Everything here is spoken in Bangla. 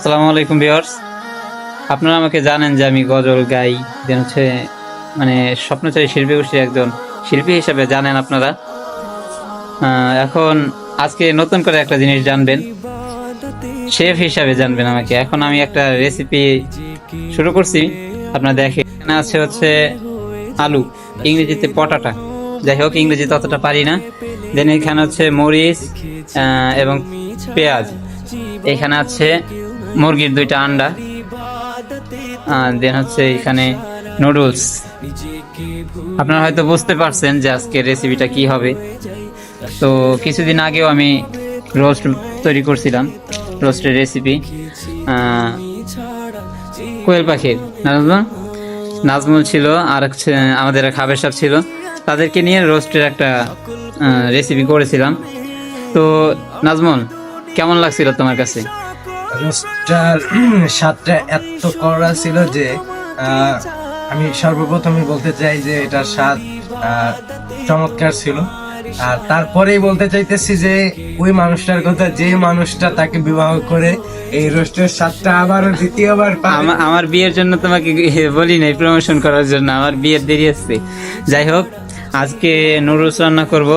আসসালামু আলাইকুম ভিউয়ার্স। আপনারা আমাকে জানেন যে আমি গজল গাই, দেন হচ্ছে মানে স্বপ্নচারী শিল্পী গোষ্ঠীর একজন শিল্পী হিসেবে জানেন আপনারা। এখন আজকে নতুন করে একটা জিনিস জানবেন, শেফ হিসাবে জানবেন আমাকে। এখন আমি একটা রেসিপি শুরু করছি, আপনারা দেখেন। এখানে আছে হচ্ছে আলু, ইংরেজিতে পটাটা, যাই হোক ইংরেজিতে অতটা পারি না। দেন এখানে হচ্ছে মরিচ এবং পেঁয়াজ। এখানে আছে মুরগির 2টা আন্ডা। দেন হচ্ছে এখানে নুডলস। আপনারা হয়তো বুঝতে পারছেন যে আজকে রেসিপিটা কি হবে। তো কিছুদিন আগেও আমি রোস্ট তৈরি করছিলাম, রোস্টের রেসিপি। কোয়েল পাখির নাজমুল ছিল, আর হচ্ছে আমাদের খাবের সাহেব ছিল, তাদেরকে নিয়ে রোস্টের একটা রেসিপি করেছিলাম। তো নাজমুল, কেমন লাগছিল তোমার কাছে? রোস্টার স্বাদটা এত কড়া ছিল যে আমি সর্বপ্রথমে বলতে চাই যে এটার স্বাদ চমৎকার ছিল। আর তারপরেই বলতে চাইতেছি যে ওই মানুষটার কথা, যে মানুষটা তাকে বিবাহ করে এই রোস্টের স্বাদটা আবারও দ্বিতীয়বার আমার বিয়ের জন্য তোমাকে বলি নাই প্রমোশন করার জন্য, আমার বিয়ের দেরি আসছে। যাই হোক, আজকে নুডলস রান্না করব।